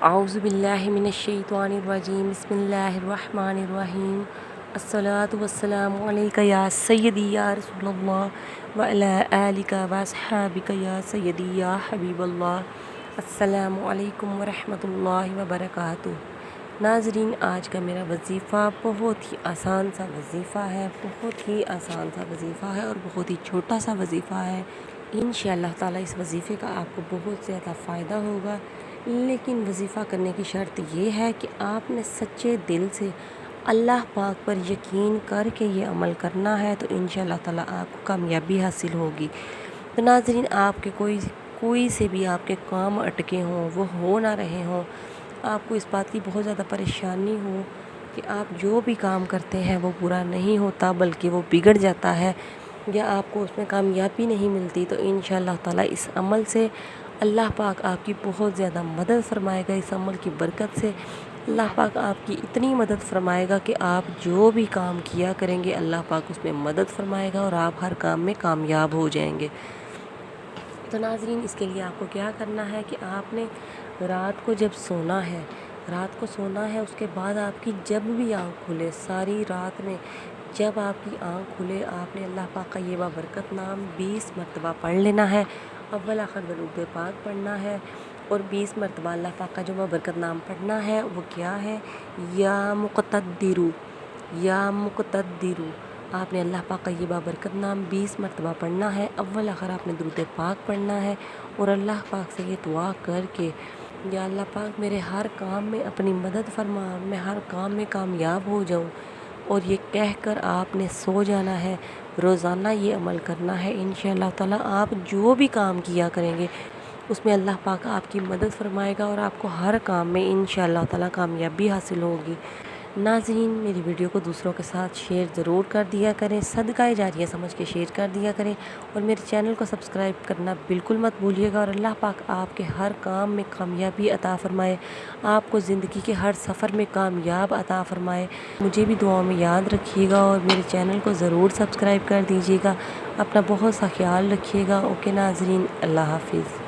اعوذ باللہ من الشیطان الرجیم بسم اللہ الرحمن الرحیم الصلاۃ والسلام علیک یا سیدی یا رسول اللہ وعلی آلک واصحابک یا سیدی یا حبیب اللہ۔ السلام علیکم ورحمۃ اللہ وبرکاتہ۔ ناظرین، آج کا میرا وظیفہ بہت ہی آسان سا وظیفہ ہے، بہت ہی آسان سا وظیفہ ہے اور بہت ہی چھوٹا سا وظیفہ ہے۔ انشاءاللہ تعالیٰ اس وظیفے کا آپ کو بہت زیادہ فائدہ ہوگا، لیکن وظیفہ کرنے کی شرط یہ ہے کہ آپ نے سچے دل سے اللہ پاک پر یقین کر کے یہ عمل کرنا ہے، تو انشاءاللہ تعالیٰ آپ کو کامیابی حاصل ہوگی۔ تو ناظرین، آپ کے کوئی سے بھی آپ کے کام اٹکے ہوں، وہ ہو نہ رہے ہوں، آپ کو اس بات کی بہت زیادہ پریشانی ہو کہ آپ جو بھی کام کرتے ہیں وہ پورا نہیں ہوتا بلکہ وہ بگڑ جاتا ہے، یا آپ کو اس میں کامیابی نہیں ملتی، تو انشاءاللہ تعالیٰ اس عمل سے اللہ پاک آپ کی بہت زیادہ مدد فرمائے گا۔ اس عمل کی برکت سے اللہ پاک آپ کی اتنی مدد فرمائے گا کہ آپ جو بھی کام کیا کریں گے اللہ پاک اس میں مدد فرمائے گا اور آپ ہر کام میں کامیاب ہو جائیں گے۔ تو ناظرین، اس کے لیے آپ کو کیا کرنا ہے کہ آپ نے رات کو جب سونا ہے، اس کے بعد آپ کی جب بھی آنکھ کھلے، ساری رات میں جب آپ کی آنکھ کھلے، آپ نے اللہ پاک کا یہ بابرکت نام 20 مرتبہ پڑھ لینا ہے۔ اول آخر درود پاک پڑھنا ہے اور 20 مرتبہ اللہ پاک کا جو بابرکت نام پڑھنا ہے وہ کیا ہے؟ یا مقتدرو، یا مقتدرو۔ آپ نے اللہ پاک کا یہ بابرکت نام 20 مرتبہ پڑھنا ہے۔ اول آخر آپ نے درود پاک پڑھنا ہے اور اللہ پاک سے یہ دعا کر کے، یا اللہ پاک میرے ہر کام میں اپنی مدد فرما، میں ہر کام میں کامیاب ہو جاؤں، اور یہ کہہ کر آپ نے سو جانا ہے۔ روزانہ یہ عمل کرنا ہے، انشاءاللہ تعالیٰ آپ جو بھی کام کیا کریں گے اس میں اللہ پاک آپ کی مدد فرمائے گا اور آپ کو ہر کام میں انشاءاللہ تعالیٰ کامیابی حاصل ہوگی۔ ناظرین، میری ویڈیو کو دوسروں کے ساتھ شیئر ضرور کر دیا کریں، صدقہ جاریہ سمجھ کے شیئر کر دیا کریں، اور میرے چینل کو سبسکرائب کرنا بالکل مت بھولیے گا، اور اللہ پاک آپ کے ہر کام میں کامیابی عطا فرمائے، آپ کو زندگی کے ہر سفر میں کامیاب عطا فرمائے۔ مجھے بھی دعاؤں میں یاد رکھیے گا اور میرے چینل کو ضرور سبسکرائب کر دیجیے گا۔ اپنا بہت سا خیال رکھیے گا۔ اوکے ناظرین، اللہ حافظ۔